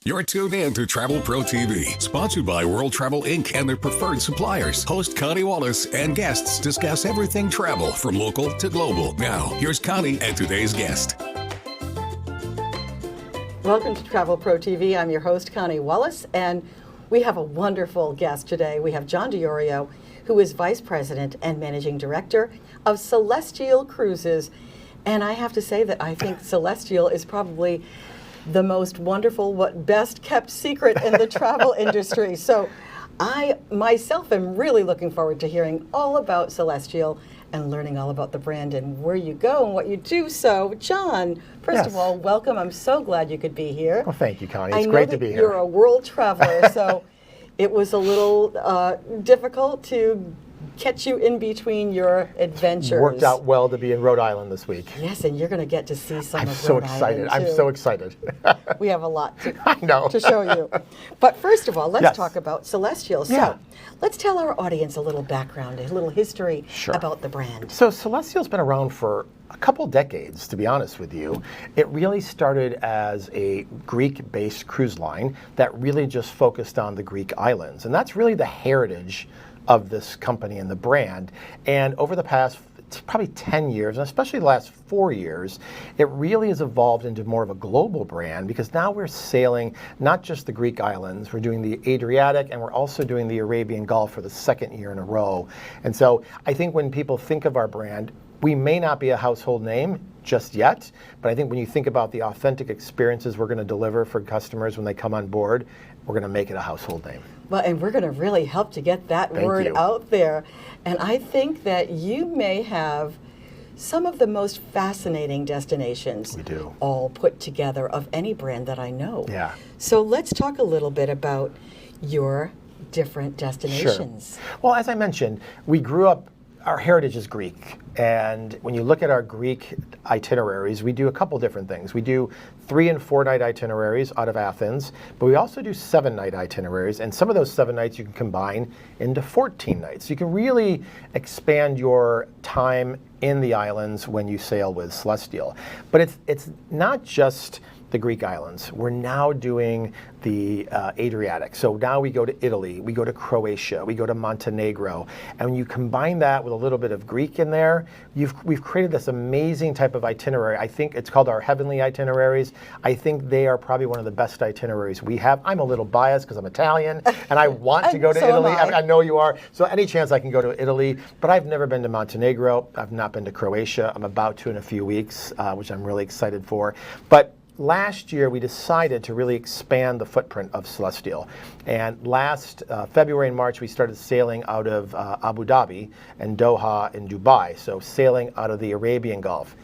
You're tuned in to Travel Pro TV, sponsored by World Travel Inc. and their preferred suppliers. Host Connie Wallace and guests discuss everything travel from local to global. Now, here's Connie and today's guest. Welcome to Travel Pro TV. I'm your host, Connie Wallace, and we have a wonderful guest today. We have John Diorio, who is Vice President and Managing Director of Celestyal Cruises. And I have to say that I think Celestyal is probably the most wonderful, best kept secret in the travel industry. So I myself am really looking forward to hearing all about Celestyal and learning all about the brand and where you go and what you do. So John, first of all, welcome. I'm so glad you could be here. Well, thank you, Connie. It's great to be here. You're a world traveler, so it was a little difficult to catch you in between your adventures. Worked out well to be in Rhode Island this week. Yes, and you're going to get to see some of so Rhode excited. Island, too. I'm so excited. We have a lot to, I know. to show you. But first of all, let's Yes. talk about Celestyal. So Yeah. let's tell our audience a little background, a little history Sure. about the brand. So Celestyal's been around for a couple decades, to be honest with you. It really started as a Greek-based cruise line that really just focused on the Greek islands. And that's really the heritage of this company and the brand. And over the past probably 10 years, and especially the last 4 years, it really has evolved into more of a global brand because now we're sailing not just the Greek islands, we're doing the Adriatic, and we're also doing the Arabian Gulf for the second year in a row. And so I think when people think of our brand, we may not be a household name just yet, but I think when you think about the authentic experiences we're going to deliver for customers when they come on board, we're going to make it a household name. Well, and we're going to really help to get that Thank word you. out there. And I think that you may have some of the most fascinating destinations We do. all put together of any brand that I know. Yeah. So let's talk a little bit about your different destinations. Sure. Well, as I mentioned, we grew up, our heritage is Greek. And when you look at our Greek itineraries, we do a couple different things. We do 3 and 4 night itineraries out of Athens, but we also do 7 night itineraries. And some of those 7 nights you can combine into 14 nights. So you can really expand your time in the islands when you sail with Celestyal. But it's not just the Greek islands. We're now doing the Adriatic. So now we go to Italy, we go to Croatia, we go to Montenegro. And when you combine that with a little bit of Greek in there, we've created this amazing type of itinerary. I think it's called our heavenly itineraries. I think they are probably one of the best itineraries we have. I'm a little biased because I'm Italian and I want to go to So am Italy. I. I know you are. So any chance I can go to Italy, but I've never been to Montenegro. I've not been to Croatia. I'm about to in a few weeks, which I'm really excited for. But last year, we decided to really expand the footprint of Celestyal. And last February and March, we started sailing out of Abu Dhabi and Doha in Dubai, so sailing out of the Arabian Gulf.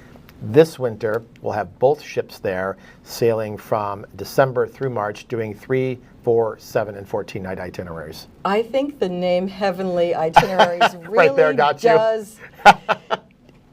This winter, we'll have both ships there sailing from December through March, doing 3, 4, 7, and 14 night itineraries. I think the name Heavenly Itineraries really there, got you. does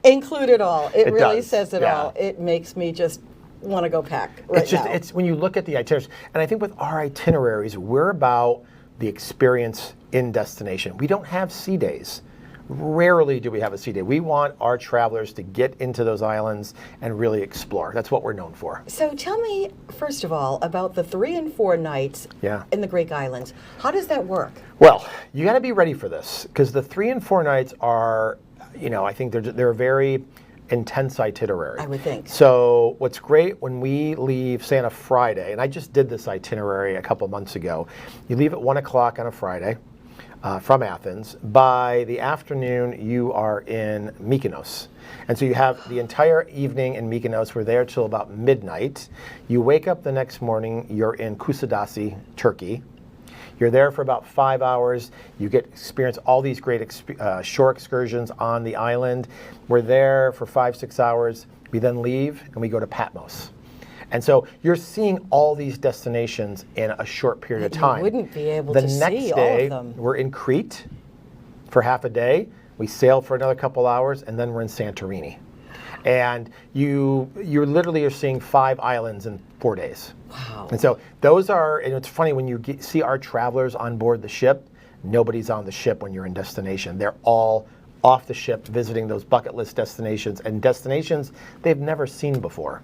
include it all. It really does, says it yeah. all. It makes me just want to go pack right now. It's when you look at the itineraries, and I think with our itineraries, we're about the experience in destination. We don't have sea days. Rarely do we have a sea day. We want our travelers to get into those islands and really explore. That's what we're known for. So tell me, first of all, about the 3 and 4 nights Yeah. in the Greek islands. How does that work? Well, you got to be ready for this because the 3 and 4 nights are, I think they're a very intense itinerary. I would think. So what's great when we leave, say on a Friday, and I just did this itinerary a couple months ago, you leave at 1 o'clock on a Friday from Athens. By the afternoon, you are in Mykonos. And so you have the entire evening in Mykonos. We're there till about midnight. You wake up the next morning, you're in Kusadasi, Turkey. You're there for about 5 hours. You get experience all these great shore excursions on the island. We're there for 5, 6 hours. We then leave and we go to Patmos. And so you're seeing all these destinations in a short period of time. You wouldn't be able the to next see day, all of them. we're in Crete for half a day. We sail for another couple hours, and then we're in Santorini. And you literally are seeing 5 islands in 4 days. Wow. And so those are, and it's funny when you see our travelers on board the ship, nobody's on the ship when you're in destination. They're all off the ship visiting those bucket list destinations and destinations they've never seen before.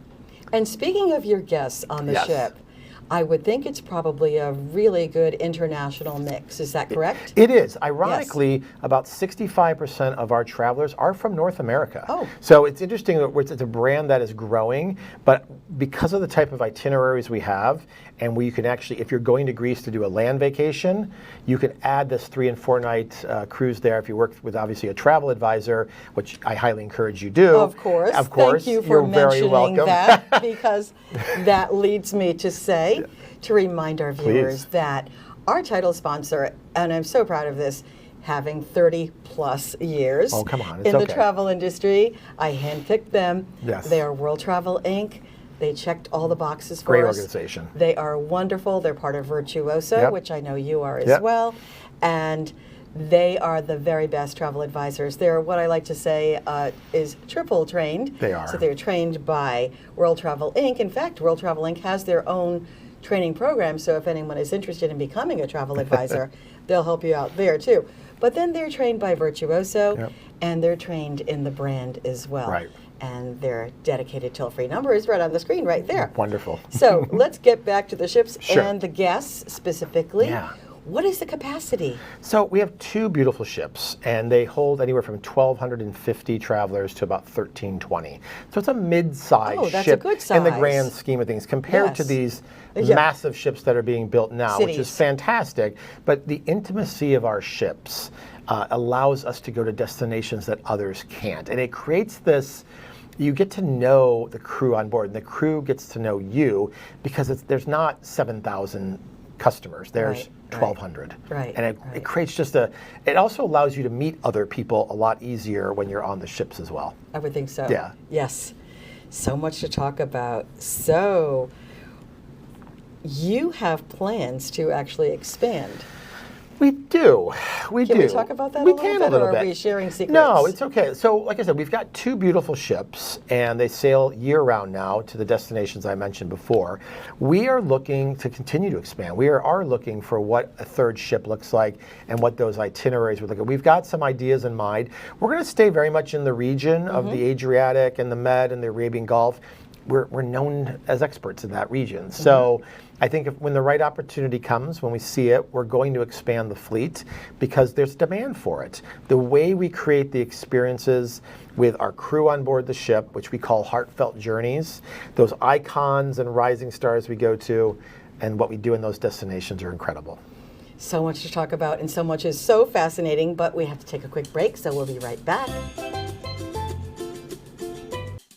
And speaking of your guests on the Yes. ship, I would think it's probably a really good international mix. Is that correct? It is. Ironically, about 65% of our travelers are from North America. Oh. So it's interesting that it's a brand that is growing, but because of the type of itineraries we have, and where you can actually, if you're going to Greece to do a land vacation, you can add this 3 and 4 night cruise there if you work with obviously a travel advisor, which I highly encourage you do. Of course. Of course. Thank you for You're very mentioning welcome. that, because that leads me to say, to remind our viewers that our title sponsor, and I'm so proud of this, having 30 plus years Oh, come on, it's in the okay. travel industry, I handpicked them. Yes. They are World Travel Inc. They checked all the boxes for Great us. organization. They are wonderful. They're part of Virtuoso, Yep. which I know you are as Yep. well. And they are the very best travel advisors. They're what I like to say is triple trained. They are. So they're trained by World Travel Inc. In fact, World Travel Inc. has their own training program. So if anyone is interested in becoming a travel advisor, they'll help you out there too. But then they're trained by Virtuoso, Yep. and they're trained in the brand as well. Right. And their dedicated toll-free number is right on the screen right there. Wonderful. So let's get back to the ships Sure. and the guests specifically. Yeah. What is the capacity? So we have 2 beautiful ships, and they hold anywhere from 1,250 travelers to about 1,320. So it's a mid-sized Oh, that's a ship good in the size. grand scheme of things compared to Yes. these Yeah. massive ships that are being built now, which is Cities. fantastic. But the intimacy of our ships allows us to go to destinations that others can't, and it creates this. You get to know the crew on board, and the crew gets to know you because there's not 7,000 customers. There's Right, 1,200. right, And it right. creates just it also allows you to meet other people a lot easier when you're on the ships as well. I would think so. Yeah. Yes. So much to talk about. So you have plans to actually expand. We do. We Can do. we talk about that we a little can bit, a little or bit. are we sharing secrets? No, it's okay. So, like I said, we've got 2 beautiful ships, and they sail year-round now to the destinations I mentioned before. We are looking to continue to expand. We are looking for what a 3rd ship looks like and what those itineraries would look like. We've got some ideas in mind. We're going to stay very much in the region of the Adriatic and the Med and the Arabian Gulf. We're known as experts in that region. So I think when the right opportunity comes, when we see it, we're going to expand the fleet because there's demand for it. The way we create the experiences with our crew on board the ship, which we call heartfelt journeys, those icons and rising stars we go to, and what we do in those destinations are incredible. So much to talk about, and so much is so fascinating, but we have to take a quick break, so we'll be right back.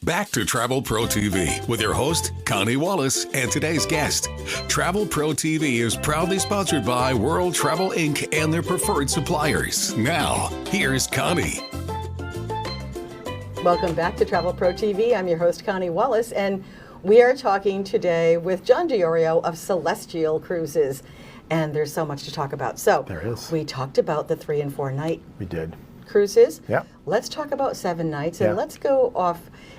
Back to Travel Pro TV with your host, Connie Wallace, and today's guest. Travel Pro TV is proudly sponsored by World Travel Inc. and their preferred suppliers. Now, here's Connie. Welcome back to Travel Pro TV. I'm your host, Connie Wallace, and we are talking today with John Diorio of Celestyal Cruises. And there's so much to talk about. So, There is. we talked about the 3 and 4 night We did. cruises. Yep. Let's talk about 7 nights, Yeah. and let's go off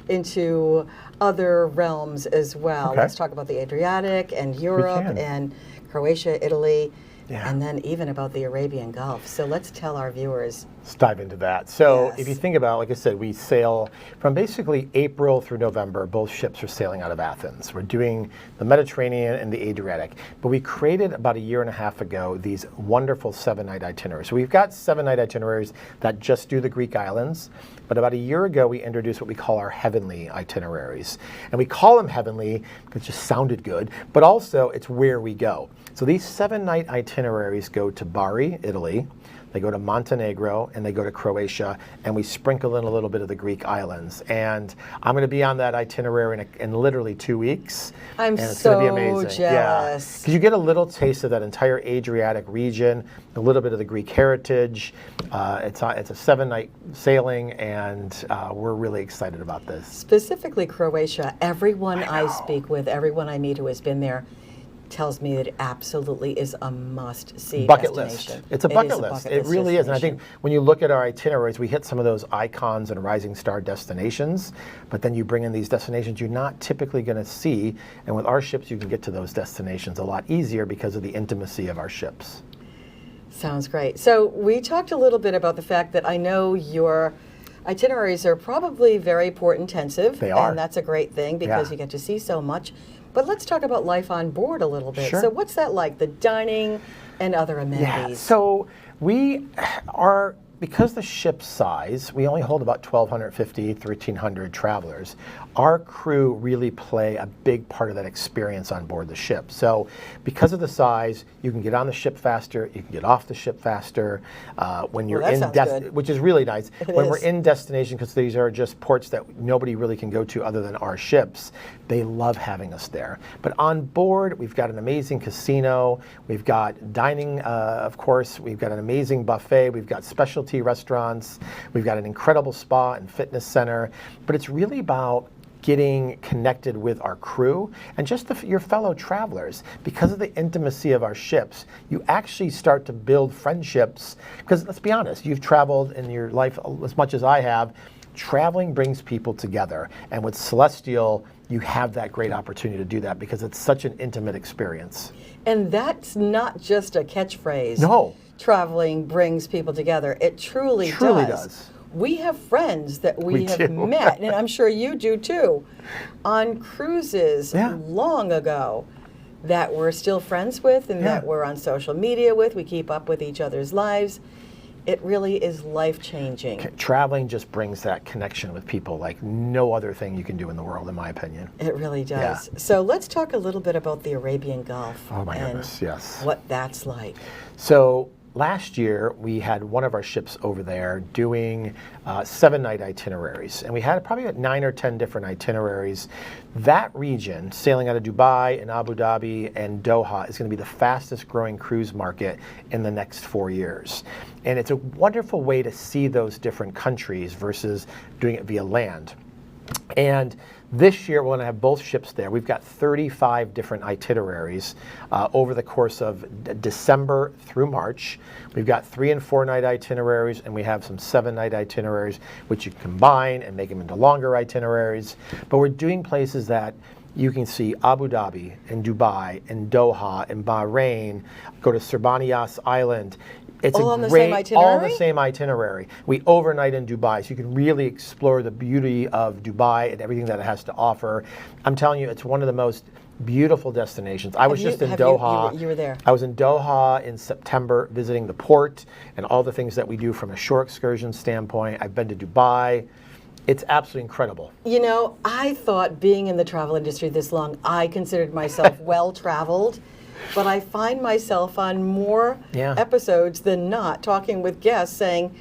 into other realms as well. Okay. Let's talk about the Adriatic and Europe can. and Croatia, Italy, Yeah. and then even about the Arabian Gulf. So let's tell our viewers. Let's dive into that. So Yes. if you think about, like I said, we sail from basically April through November. Both ships are sailing out of Athens. We're doing the Mediterranean and the Adriatic. But we created about a year and a half ago these wonderful 7-night itineraries. So we've got 7-night itineraries that just do the Greek islands. But about a year ago, we introduced what we call our heavenly itineraries. And we call them heavenly because it just sounded good, but also it's where we go. So these 7-night itineraries go to Bari, Italy. They go to Montenegro, and they go to Croatia, and we sprinkle in a little bit of the Greek islands. And I'm going to be on that itinerary in literally 2 weeks. I'm and it's so going to be amazing. jealous. Because you get a little taste of that entire Adriatic region, a little bit of the Greek heritage. It's a 7-night sailing, and we're really excited about this. Specifically Croatia, everyone I know. speak with, everyone I meet who has been there, tells me that it absolutely is a must-see Bucket destination. list. It's a bucket list. It really is. And I think when you look at our itineraries, we hit some of those icons and rising star destinations, but then you bring in these destinations you're not typically going to see. And with our ships, you can get to those destinations a lot easier because of the intimacy of our ships. Sounds great. So we talked a little bit about the fact that I know your itineraries are probably very port intensive. They are. And that's a great thing because Yeah. you get to see so much. But let's talk about life on board a little bit. Sure. So what's that like, the dining and other amenities? Yeah, so we are, because the ship's size, we only hold about 1,250, 1,300 travelers. Our crew really play a big part of that experience on board the ship. So because of the size, you can get on the ship faster, you can get off the ship faster. When you're that sounds good. which is really nice. When we're is. in destination, because these are just ports that nobody really can go to other than our ships, they love having us there. But on board, we've got an amazing casino, we've got dining, of course, we've got an amazing buffet, we've got specialty restaurants, we've got an incredible spa and fitness center, but it's really about getting connected with our crew and just your fellow travelers. Because of the intimacy of our ships, you actually start to build friendships, because let's be honest, you've traveled in your life as much as I have. Traveling brings people together, and with Celestyal, you have that great opportunity to do that because it's such an intimate experience. And that's not just a catchphrase. No. Traveling brings people together. It truly does. We have friends that we have met, and I'm sure you do too, on cruises long ago that we're still friends with and that we're on social media with. We keep up with each other's lives. It really is life-changing. Traveling just brings that connection with people like no other thing you can do in the world, in my opinion. It really does. Yeah. So let's talk a little bit about the Arabian Gulf. Oh my goodness, yes. What that's like. So last year, we had one of our ships over there doing 7-night itineraries, and we had probably about 9 or 10 different itineraries. That region, sailing out of Dubai and Abu Dhabi and Doha, is going to be the fastest growing cruise market in the next 4 years. And it's a wonderful way to see those different countries versus doing it via land. And this year, we're going to have both ships there. We've got 35 different itineraries over the course of December through March. We've got 3- and 4-night itineraries, and we have some 7-night itineraries, which you can combine and make them into longer itineraries. But we're doing places that you can see Abu Dhabi and Dubai and Doha and Bahrain, go to Serbaniyas Island. It's all on the same itinerary? All on the same itinerary. We overnight in Dubai, so you can really explore the beauty of Dubai and everything that it has to offer. I'm telling you, it's one of the most beautiful destinations. I was just in Doha. You were there. I was in Doha in September visiting the port and all the things that we do from a shore excursion standpoint. I've been to Dubai. It's absolutely incredible. You know, I thought being in the travel industry this long, I considered myself well-traveled. But I find myself on more episodes than not talking with guests saying,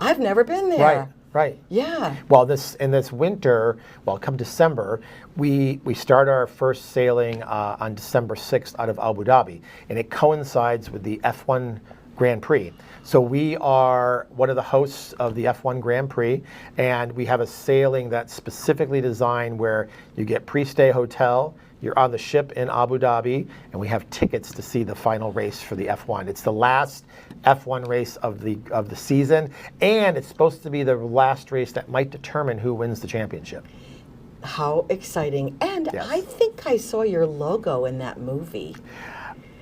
I've never been there. Right, right. Yeah. Well, in this winter, come December, we start our first sailing on December 6th out of Abu Dhabi, and it coincides with the F1 Grand Prix. So we are one of the hosts of the F1 Grand Prix, and we have a sailing that's specifically designed where you get pre-stay hotel, you're on the ship in Abu Dhabi, and we have tickets to see the final race for the F1. It's the last F1 race of the season, and it's supposed to be the last race that might determine who wins the championship. How exciting. And I think I saw your logo in that movie.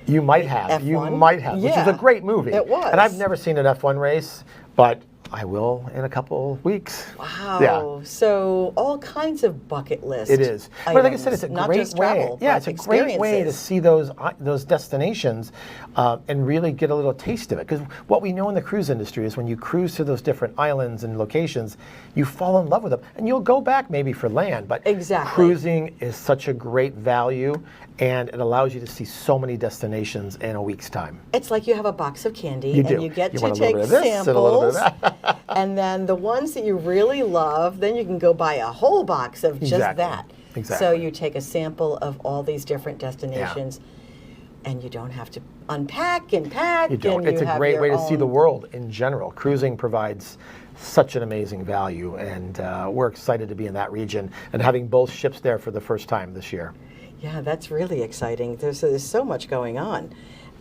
You might have. F1? You might have, which is a great movie. It was. And I've never seen an F1 race, but I will in a couple weeks. Wow. Yeah. So all kinds of bucket list. It is. But like I said, it's a not great just way. travel, Yeah, but it's a great way to experiences. see those destinations and really get a little taste of it. Because what we know in the cruise industry is when you cruise to those different islands and locations, you fall in love with them. And you'll go back maybe for land, but cruising is such a great value, and it allows you to see so many destinations in a week's time. It's like you have a box of candy You do. and you get You to want a little take bit of this and a little bit samples. of that. And then the ones that you really love, then you can go buy a whole box of just that. Exactly. So you take a sample of all these different destinations, and you don't have to unpack and pack. You don't. And It's you a have great your way to see own- the world in general. Cruising provides such an amazing value, and we're excited to be in that region and having both ships there for the first time this year. Yeah, that's really exciting. There's so much going on.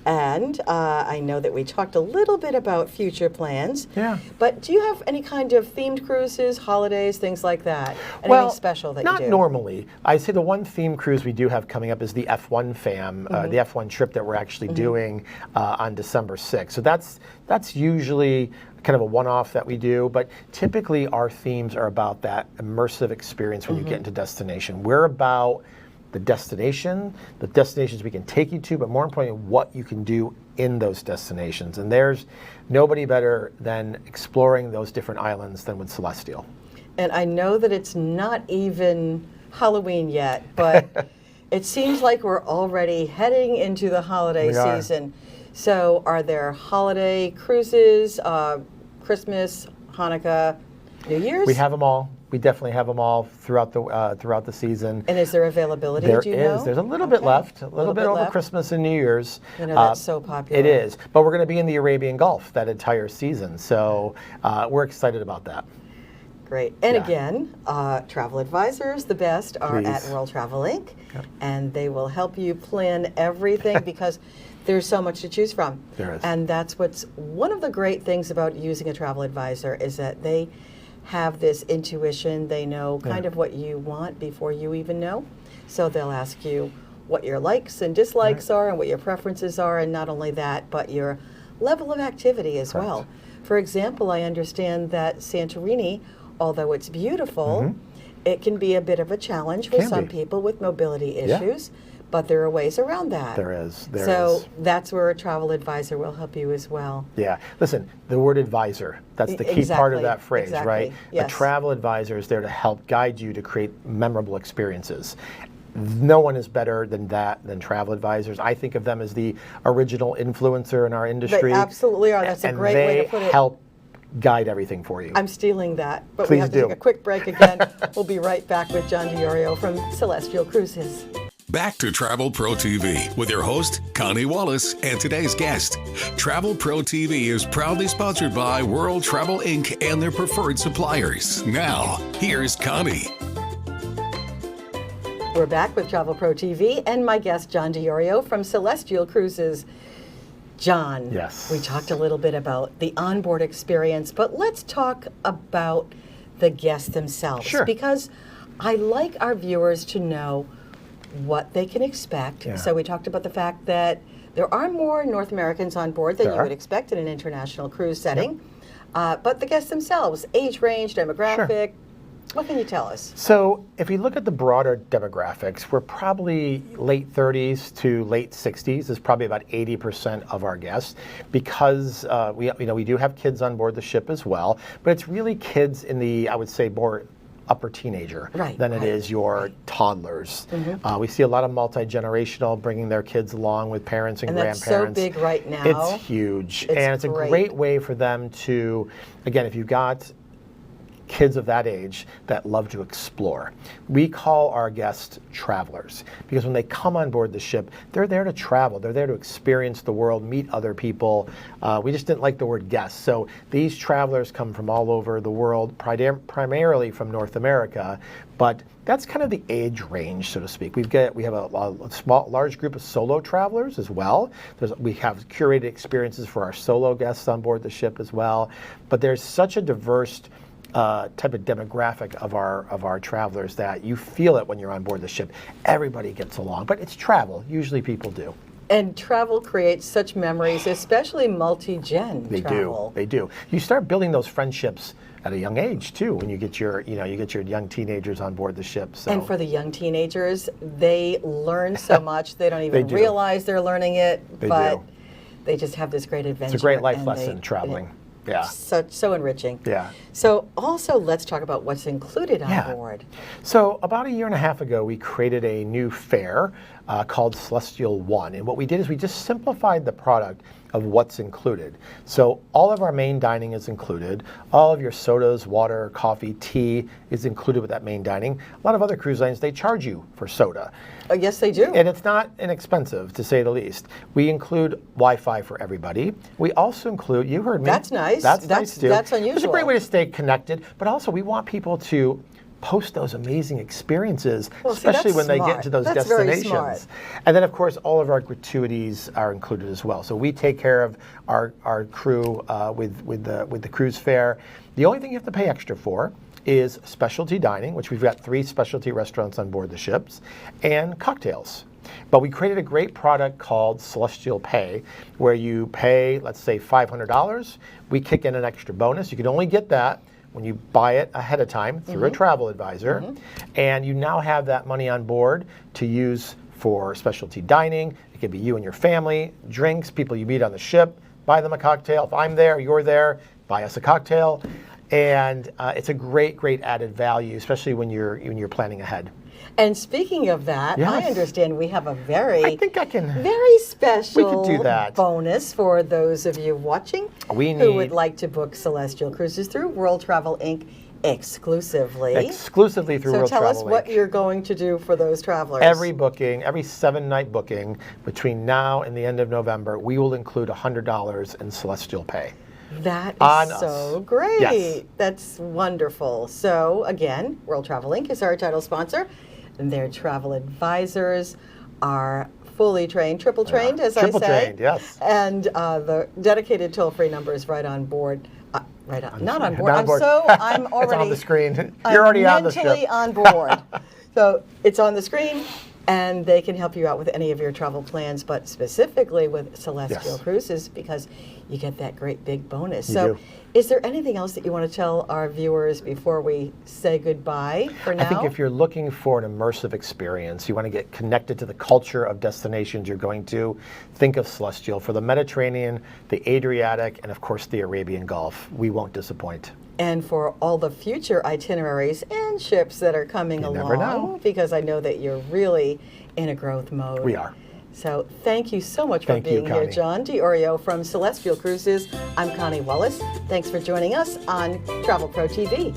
And I know that we talked a little bit about future plans. Yeah. But do you have any kind of themed cruises, holidays, things like that? Anything special that you do? Not normally. I'd say the one theme cruise we do have coming up is the F1 FAM, the F1 trip that we're actually doing on December 6th. So that's usually kind of a one-off that we do, but typically our themes are about that immersive experience when you get into destination. We're about the destinations we can take you to, but more importantly, what you can do in those destinations. And there's nobody better than exploring those different islands than with Celestyal. And I know that it's not even Halloween yet, but it seems like we're already heading into the holiday season. So are there holiday cruises, Christmas, Hanukkah, New Year's? We have them all. We definitely have them all throughout the season. And is there availability? There do you is. know? There's a little bit left. A little bit over left. Christmas and New Year's. You know, that's so popular. It is. But we're going to be in the Arabian Gulf that entire season. So we're excited about that. Great. And again, travel advisors, the best, are Please. at World Travel Inc. And they will help you plan everything because there's so much to choose from. There is. And that's what's one of the great things about using a travel advisor is that they have this intuition. They know kind of what you want before you even know. So they'll ask you what your likes and dislikes are and what your preferences are, and not only that, but your level of activity as well. For example, I understand that Santorini, although it's beautiful, it can be a bit of a challenge for some people with mobility issues, but there are ways around that. There is. So that's where a travel advisor will help you as well. Yeah. Listen, the word advisor, that's the key part of that phrase, right? Yes. A travel advisor is there to help guide you to create memorable experiences. No one is better than travel advisors. I think of them as the original influencer in our industry. They absolutely are. That's a great way to put it. And they help guide everything for you. I'm stealing that, but Please we have to do. take a quick break again. We'll be right back with John Diorio from Celestyal Cruises. Back to Travel Pro TV with your host, Connie Wallace, and today's guest. Travel Pro TV is proudly sponsored by World Travel Inc. and their preferred suppliers. Now, here's Connie. We're back with Travel Pro TV and my guest, John Diorio from Celestyal Cruises. John, Yes. we talked a little bit about the onboard experience, but let's talk about the guests themselves. Sure. Because I like our viewers to know what they can expect. Yeah. So we talked about the fact that there are more North Americans on board than There you are. would expect in an international cruise setting. But the guests themselves, age range, demographic, what can you tell us? So if we look at the broader demographics, we're probably late 30s to late 60s is probably about 80% of our guests, because we do have kids on board the ship as well, but it's really kids in the, I would say, more upper teenager than it is your toddlers. We see a lot of multi-generational bringing their kids along with parents and grandparents. That's so big right now. It's huge. And it's a great way for them to, again, if you've got kids of that age that love to explore. We call our guests travelers because when they come on board the ship, they're there to travel. They're there to experience the world, meet other people. We just didn't like the word guests. So these travelers come from all over the world, primarily from North America, but that's kind of the age range, so to speak. We have a large group of solo travelers as well. We have curated experiences for our solo guests on board the ship as well. But there's such a diverse type of demographic of our travelers that you feel it when you're on board the ship. Everybody gets along, but it's travel. Usually people do. And travel creates such memories, especially multi-gen travel. They do. You start building those friendships at a young age too when you get your young teenagers on board the ship. So. And for the young teenagers, they learn so much they don't even realize they're learning it, but they just have this great adventure. It's a great life lesson, traveling. Yeah. So enriching. Yeah. So also let's talk about what's included on board. So about a year and a half ago, we created a new fare called Celestyal One. And what we did is we just simplified the product of what's included. So all of our main dining is included. All of your sodas, water, coffee, tea is included with that main dining. A lot of other cruise lines, they charge you for soda. Oh, yes, they do. And it's not inexpensive, to say the least. We include Wi-Fi for everybody. We also include, you heard me. That's nice. That's nice too. That's unusual. It's a great way to stay connected, but also we want people to post those amazing experiences, especially when they get into those destinations. Very smart. And then, of course, all of our gratuities are included as well. So we take care of our crew with the cruise fare. The only thing you have to pay extra for is specialty dining, which we've got 3 specialty restaurants on board the ships, and cocktails. But we created a great product called Celestyal Pay, where you pay, let's say, $500. We kick in an extra bonus. You can only get that when you buy it ahead of time through a travel advisor, and you now have that money on board to use for specialty dining. It could be you and your family, drinks, people you meet on the ship, buy them a cocktail. If I'm there, you're there, buy us a cocktail. And it's a great, great added value, especially when you're planning ahead. And speaking of that, I Yes. understand we have a very, I think I can. very special We could do that. bonus for those of you watching who would like to book Celestial Cruises through World Travel Inc. exclusively. Exclusively through World Travel So tell us what Inc. you're going to do for those travelers. Every booking, every 7-night booking between now and the end of November, we will include $100 in Celestial Pay. That On is us. so great. Yes. That's wonderful. So again, World Travel Inc. is our title sponsor, and their travel advisors are fully trained, triple trained, as I say. Triple trained, yes. And the dedicated toll-free number is right on board. Not on board. Not on board. I'm already It's on the screen. I'm You're already on the mentally ship. on board. So it's on the screen, and they can help you out with any of your travel plans, but specifically with Celestial Yes. Cruises, because you get that great big bonus. You So do. is there anything else that you want to tell our viewers before we say goodbye for now? I think if you're looking for an immersive experience, you want to get connected to the culture of destinations you're going to, think of Celestial. For the Mediterranean, the Adriatic, and of course the Arabian Gulf, we won't disappoint. And for all the future itineraries and ships that are coming You along, never know. because I know that you're really in a growth mode. We are. So thank you so much for Thank you, being here, Connie. John Diorio from Celestial Cruises. I'm Connie Wallace. Thanks for joining us on Travel Pro TV.